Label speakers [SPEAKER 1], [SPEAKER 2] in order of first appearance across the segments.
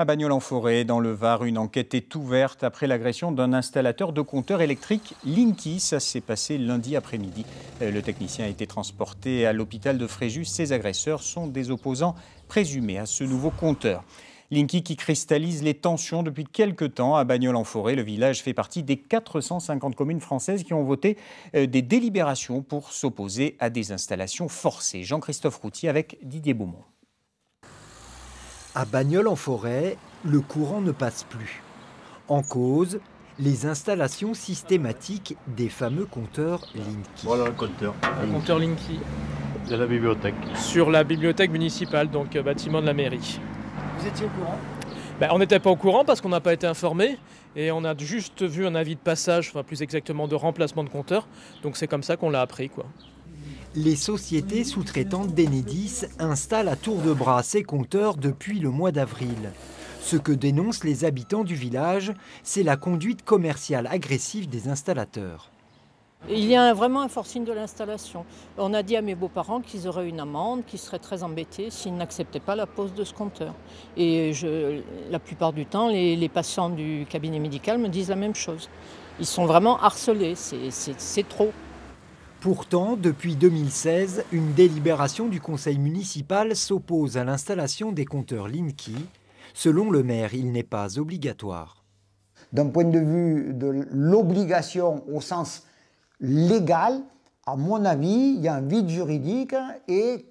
[SPEAKER 1] À Bagnols-en-Forêt, dans le Var, une enquête est ouverte après l'agression d'un installateur de compteurs électriques Linky. Ça s'est passé lundi après-midi. Le technicien a été transporté à l'hôpital de Fréjus. Ses agresseurs sont des opposants présumés à ce nouveau compteur. Linky qui cristallise les tensions depuis quelques temps à Bagnols-en-Forêt. Le village fait partie des 450 communes françaises qui ont voté des délibérations pour s'opposer à des installations forcées. Jean-Christophe Routier avec Didier Beaumont.
[SPEAKER 2] À Bagnols-en-Forêt, le courant ne passe plus. En cause, les installations systématiques des fameux compteurs Linky.
[SPEAKER 3] Voilà le compteur.
[SPEAKER 4] Un compteur Linky.
[SPEAKER 3] De la bibliothèque.
[SPEAKER 4] Sur la bibliothèque municipale, donc bâtiment de la mairie.
[SPEAKER 2] Vous étiez au courant ?
[SPEAKER 4] On n'était pas au courant parce qu'on n'a pas été informé et on a juste vu un avis de passage, enfin plus exactement de remplacement de compteur. Donc c'est comme ça qu'on l'a appris, quoi.
[SPEAKER 2] Les sociétés sous-traitantes d'Enedis installent à tour de bras ces compteurs depuis le mois d'avril. Ce que dénoncent les habitants du village, c'est la conduite commerciale agressive des installateurs.
[SPEAKER 5] Il y a vraiment un forcing de l'installation. On a dit à mes beaux-parents qu'ils auraient une amende, qu'ils seraient très embêtés s'ils n'acceptaient pas la pose de ce compteur. Et la plupart du temps, les patients du cabinet médical me disent la même chose. Ils sont vraiment harcelés, c'est trop.
[SPEAKER 2] Pourtant, depuis 2016, une délibération du conseil municipal s'oppose à l'installation des compteurs Linky. Selon le maire, il n'est pas obligatoire.
[SPEAKER 6] D'un point de vue de l'obligation au sens légal, à mon avis, il y a un vide juridique et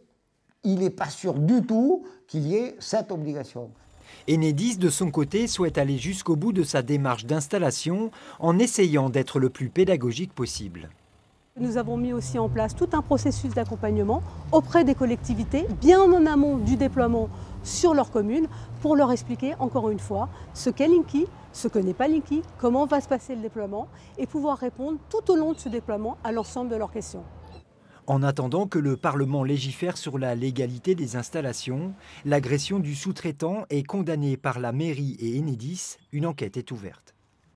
[SPEAKER 6] il n'est pas sûr du tout qu'il y ait cette obligation.
[SPEAKER 2] Enedis, de son côté, souhaite aller jusqu'au bout de sa démarche d'installation en essayant d'être le plus pédagogique possible.
[SPEAKER 7] Nous avons mis aussi en place tout un processus d'accompagnement auprès des collectivités, bien en amont du déploiement sur leur commune, pour leur expliquer encore une fois ce qu'est Linky, ce que n'est pas Linky, comment va se passer le déploiement et pouvoir répondre tout au long de ce déploiement à l'ensemble de leurs questions.
[SPEAKER 2] En attendant que le Parlement légifère sur la légalité des installations, l'agression du sous-traitant est condamnée par la mairie et Enedis. Une enquête est ouverte.